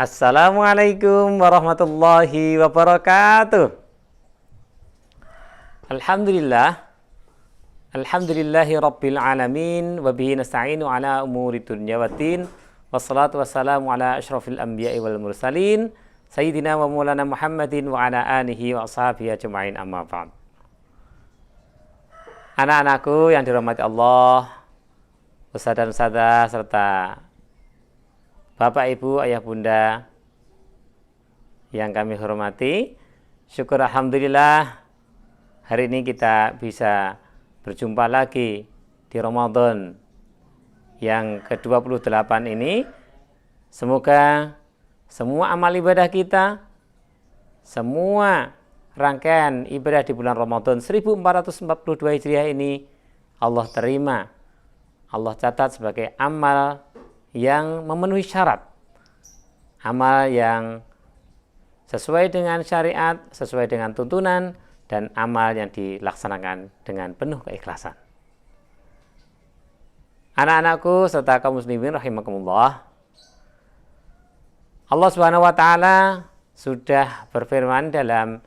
Assalamualaikum warahmatullahi wabarakatuh. Alhamdulillah. Alhamdulillahi rabbil alamin. Wabihi nasta'inu ala umuri dunya waddin. Wassalatu wassalamu ala ashrafil anbiya'i wal mursalin Sayyidina wa maulana Muhammadin wa ala alihi wa ashabihi ajma'in, amma ba'd. Anak-anakku yang dirahmati Allah, ustaz dan ustazah, serta Bapak, Ibu, Ayah, Bunda yang kami hormati, syukur alhamdulillah hari ini kita bisa berjumpa lagi di Ramadan yang ke-28 ini. Semoga semua amal ibadah kita, semua rangkaian ibadah di bulan Ramadan 1442 Hijriah ini Allah terima, Allah catat sebagai amal yang memenuhi syarat, amal yang sesuai dengan syariat, sesuai dengan tuntunan, dan amal yang dilaksanakan dengan penuh keikhlasan. Anak-anakku serta kaum muslimin rahimakumullah, Allah Subhanahu wa taala sudah berfirman dalam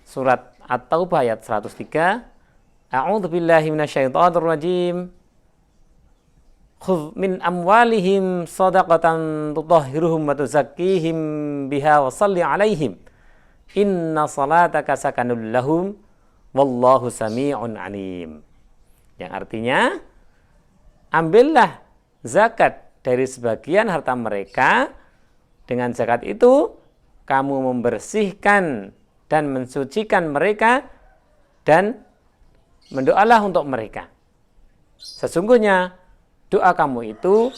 surat At-Taubah ayat 103, A'udzubillahi minasyaitonir rajim. Khudh min amwalihim shadaqatan tutahhiruhum wa tuzakkihim biha wa shalli 'alaihim inna salataka sakanul lahum wallahu sami'un 'alim. Yang artinya, ambillah zakat dari sebagian harta mereka. Dengan zakat itu kamu membersihkan dan mensucikan mereka, dan mendoalah untuk mereka. Sesungguhnya doa kamu itu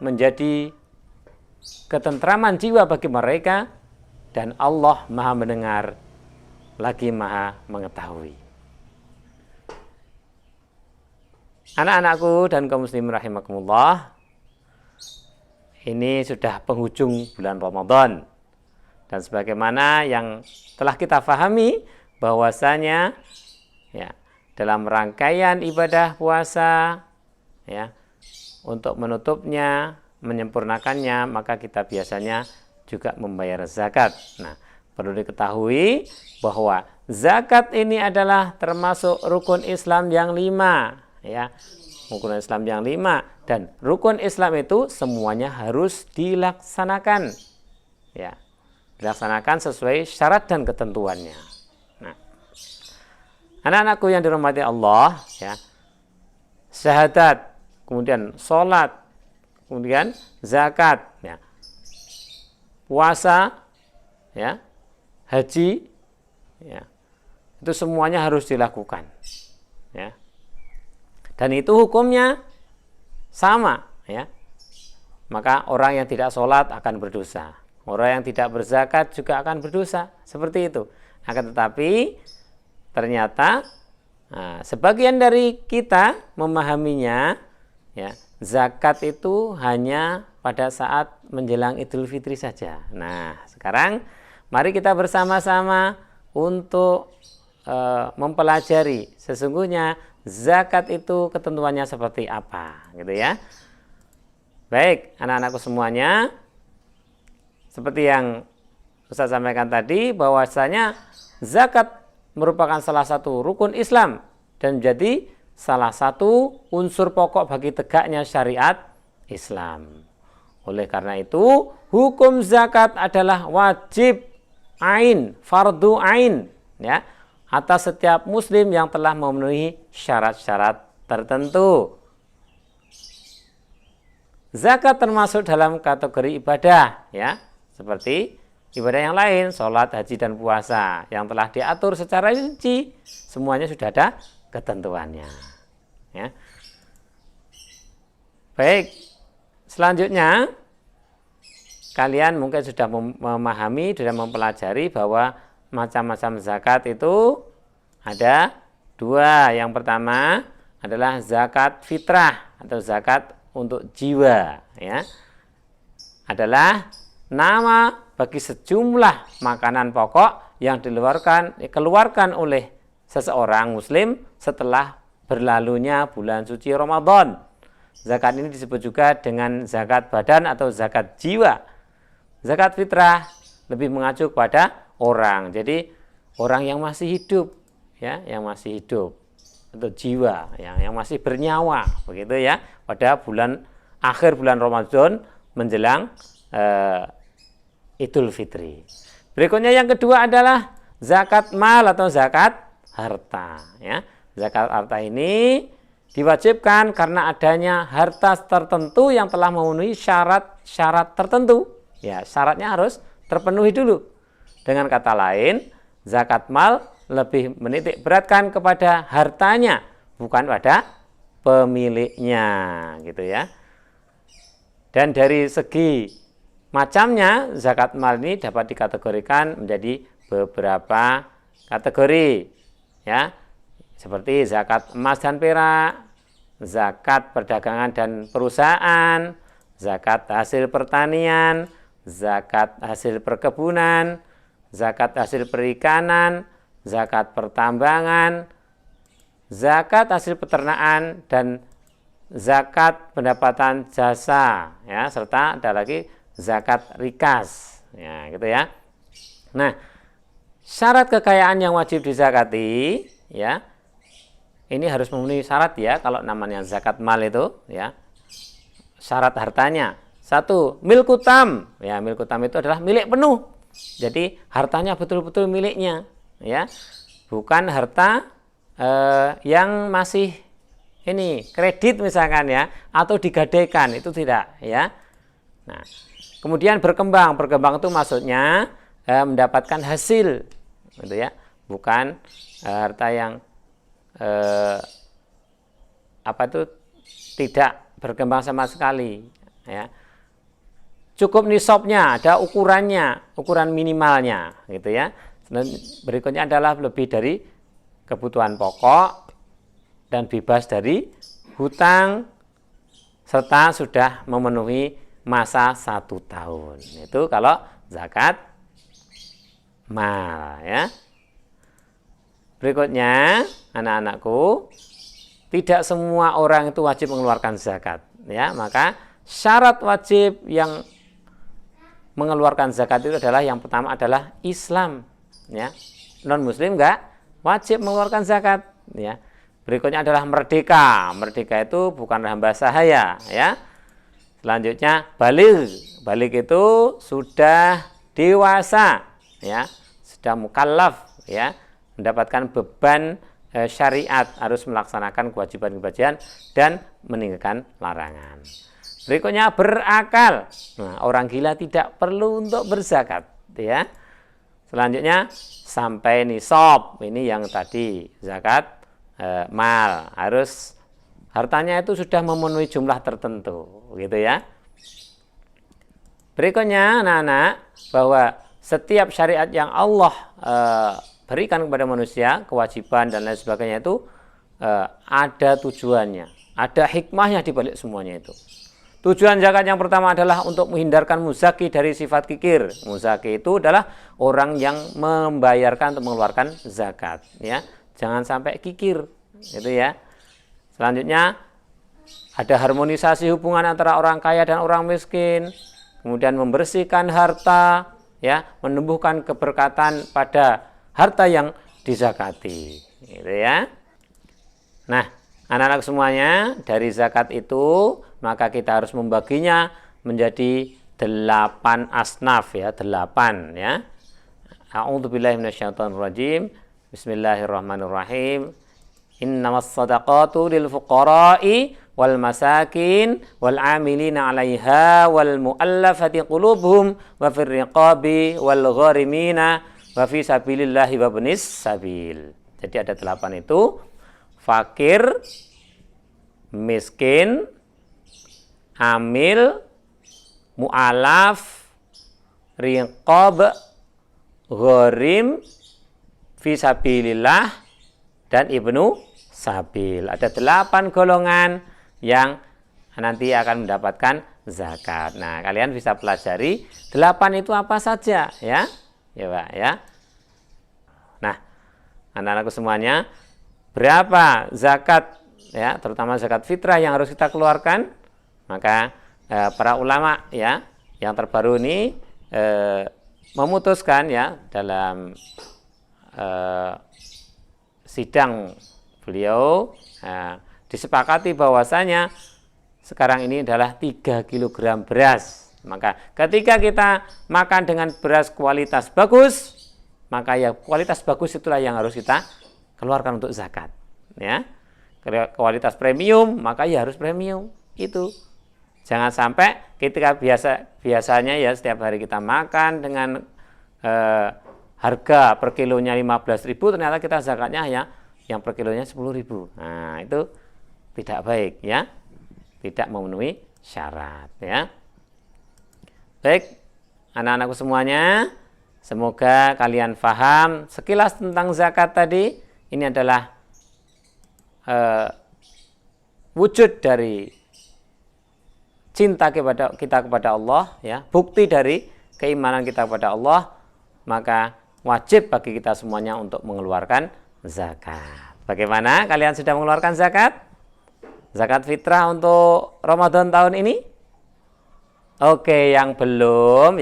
menjadi ketentraman jiwa bagi mereka, dan Allah Maha mendengar lagi Maha mengetahui. Anak-anakku dan kaum muslimin rahimakumullah, ini sudah penghujung bulan Ramadan, dan sebagaimana yang telah kita pahami bahwasanya dalam rangkaian ibadah puasa, untuk menutupnya, menyempurnakannya, maka kita biasanya juga membayar zakat. Nah, perlu diketahui bahwa zakat ini adalah termasuk rukun Islam yang 5, rukun Islam yang 5, dan rukun Islam itu semuanya harus dilaksanakan, dilaksanakan sesuai syarat dan ketentuannya. Nah, anak-anakku yang dirahmati Allah, syahadat, kemudian sholat, kemudian zakat, puasa, haji, itu semuanya harus dilakukan, dan itu hukumnya sama, maka orang yang tidak sholat akan berdosa, orang yang tidak berzakat juga akan berdosa, seperti itu. Akan tetapi ternyata sebagian dari kita memahaminya, zakat itu hanya pada saat menjelang Idul Fitri saja. Nah, sekarang mari kita bersama-sama untuk mempelajari sesungguhnya zakat itu ketentuannya seperti apa, gitu ya. Baik, anak-anakku semuanya, seperti yang Ustaz sampaikan tadi, bahwasanya zakat merupakan salah satu rukun Islam dan menjadi salah satu unsur pokok bagi tegaknya syariat Islam. Oleh karena itu, hukum zakat adalah wajib ain, fardu ain, atas setiap muslim yang telah memenuhi syarat-syarat tertentu. Zakat termasuk dalam kategori ibadah, seperti ibadah yang lain, sholat, haji, dan puasa yang telah diatur secara rinci, semuanya sudah ada ketentuannya. Baik, selanjutnya kalian mungkin sudah memahami dan mempelajari bahwa macam-macam zakat itu ada 2. Yang pertama adalah zakat fitrah atau zakat untuk jiwa, adalah nama bagi sejumlah makanan pokok yang dikeluarkan oleh seseorang muslim setelah berlalunya bulan suci Ramadan. Zakat ini disebut juga dengan zakat badan atau zakat jiwa. zakat fitrah lebih mengacu kepada orang. Jadi orang yang masih hidup, ya, yang masih hidup atau jiwa yang masih bernyawa, begitu ya, pada akhir bulan Ramadan menjelang Idul Fitri. Berikutnya yang kedua adalah zakat mal atau zakat harta, ya. Zakat harta ini diwajibkan karena adanya harta tertentu yang telah memenuhi syarat-syarat tertentu. Ya, syaratnya harus terpenuhi dulu. Dengan kata lain, zakat mal lebih menitik beratkan kepada hartanya, bukan pada pemiliknya, gitu ya. Dan dari segi macamnya, zakat mal ini dapat dikategorikan menjadi beberapa kategori, ya, seperti zakat emas dan perak, zakat perdagangan dan perusahaan, zakat hasil pertanian, zakat hasil perkebunan, zakat hasil perikanan, zakat pertambangan, zakat hasil peternakan, dan zakat pendapatan jasa, ya, serta ada lagi zakat rikas, ya, gitu ya. Nah, syarat kekayaan yang wajib dizakati, ya, ini harus memenuhi syarat, ya, kalau namanya zakat mal itu, ya. Syarat hartanya, satu, milkutam, ya, milkutam itu adalah milik penuh. Jadi hartanya betul-betul miliknya, ya, bukan harta yang masih ini kredit misalkan, ya, atau digadaikan, itu tidak, ya. Nah, kemudian berkembang itu maksudnya mendapatkan hasil, gitu ya, bukan harta yang tidak berkembang sama sekali, ya. Cukup nisabnya, ada ukurannya, ukuran minimalnya, gitu ya. Dan berikutnya adalah lebih dari kebutuhan pokok dan bebas dari hutang serta sudah memenuhi masa 1 tahun. Itu kalau zakat mal, ya. Berikutnya, anak-anakku, tidak semua orang itu wajib mengeluarkan zakat, ya. Maka syarat wajib yang mengeluarkan zakat itu adalah, yang pertama adalah Islam, ya. Non muslim enggak wajib mengeluarkan zakat, ya. Berikutnya adalah merdeka. Merdeka itu bukan hamba sahaya, ya. Selanjutnya balik itu sudah dewasa, ya, sudah mukallaf, ya, mendapatkan beban syariat, harus melaksanakan kewajiban-kewajiban dan meninggalkan larangan. Berikutnya berakal. Nah, orang gila tidak perlu untuk berzakat, ya. Selanjutnya sampai nisab. Ini yang tadi zakat mal, harus hartanya itu sudah memenuhi jumlah tertentu, gitu ya. Berikutnya, anak-anak, bahwa setiap syariat yang Allah berikan kepada manusia, kewajiban dan lain sebagainya itu ada tujuannya, ada hikmahnya di balik semuanya itu. Tujuan zakat yang pertama adalah untuk menghindarkan muzaki dari sifat kikir. Muzaki itu adalah orang yang membayarkan untuk mengeluarkan zakat, ya. Jangan sampai kikir, gitu ya. Selanjutnya ada harmonisasi hubungan antara orang kaya dan orang miskin. Kemudian membersihkan harta, ya, menumbuhkan keberkatan pada harta yang dizakati, gitu ya. Nah, anak-anak semuanya, dari zakat itu maka kita harus membaginya menjadi 8 asnaf, ya, 8, ya. A'udzubillahi minasyaitonirrajim. Bismillahirrahmanirrahim. Innamas shadaqatu lil fuqara'i wal masakin wal 'amilina 'alaiha wal mu'allafati qulubuhum wa fir riqabi wal gharimina wa fi sabilillahi wa ibnis sabil. Jadi ada 8 itu: fakir, miskin, amil, mu'alaf, riqab, gharim, fisabilillah, dan ibnu sabil. Ada 8 golongan yang nanti akan mendapatkan zakat. Nah, kalian bisa pelajari 8 itu apa saja, ya. Ya, Pak, ya. Nah, anak-anakku semuanya, berapa zakat, ya, terutama zakat fitrah yang harus kita keluarkan? Maka para ulama, ya, yang terbaru ini memutuskan ya dalam sidang beliau, disepakati bahwasanya sekarang ini adalah 3 kg beras. Maka ketika kita makan dengan beras kualitas bagus, maka ya kualitas bagus itulah yang harus kita keluarkan untuk zakat. Ya, kualitas premium, maka ya harus premium itu. Jangan sampai ketika biasanya ya setiap hari kita makan dengan harga per kilonya 15.000, ternyata kita zakatnya ya yang per kilonya 10.000. Nah, itu tidak baik ya. Tidak memenuhi syarat ya. Baik, anak-anakku semuanya, semoga kalian paham sekilas tentang zakat tadi. Ini adalah wujud dari cinta kita kepada Allah ya, bukti dari keimanan kita kepada Allah. Maka wajib bagi kita semuanya untuk mengeluarkan zakat. Bagaimana kalian sudah mengeluarkan zakat? Zakat fitrah untuk Ramadan tahun ini? Oke, yang belum,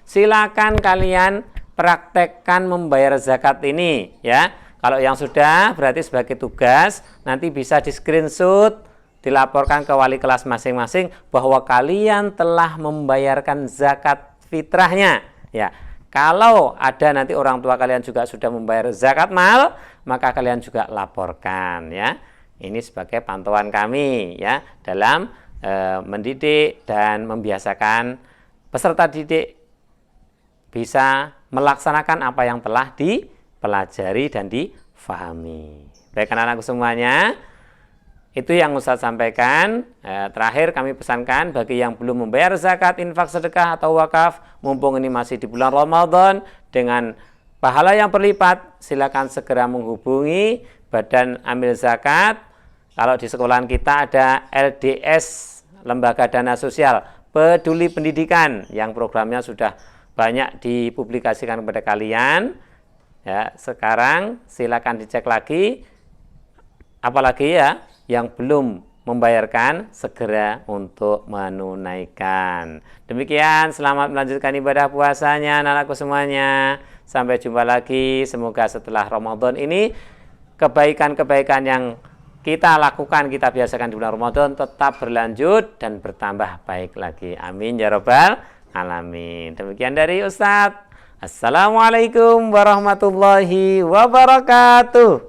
silakan kalian praktekkan membayar zakat ini ya. Kalau yang sudah berarti sebagai tugas, nanti bisa di screenshot, dilaporkan ke wali kelas masing-masing bahwa kalian telah membayarkan zakat fitrahnya ya. Kalau ada nanti orang tua kalian juga sudah membayar zakat mal, maka kalian juga laporkan ya. Ini sebagai pantauan kami ya dalam mendidik dan membiasakan peserta didik bisa melaksanakan apa yang telah dipelajari dan difahami. Baik anak-anakku semuanya, itu yang Ustaz sampaikan. Terakhir kami pesankan bagi yang belum membayar zakat, infak, sedekah atau wakaf, mumpung ini masih di bulan Ramadan dengan pahala yang berlipat, silakan segera menghubungi Badan Amil Zakat. Kalau di sekolahan kita ada LDS, Lembaga Dana Sosial Peduli Pendidikan, yang programnya sudah banyak dipublikasikan kepada kalian. Ya, sekarang silakan dicek lagi. Apalagi ya yang belum membayarkan, segera untuk menunaikan. Demikian, selamat melanjutkan ibadah puasanya anak-anakku semuanya. Sampai jumpa lagi. Semoga setelah Ramadan ini kebaikan-kebaikan yang kita lakukan, kita biasakan di bulan Ramadan tetap berlanjut dan bertambah baik lagi. Amin ya rabbal alamin. Demikian dari Ustadz. Assalamualaikum warahmatullahi wabarakatuh.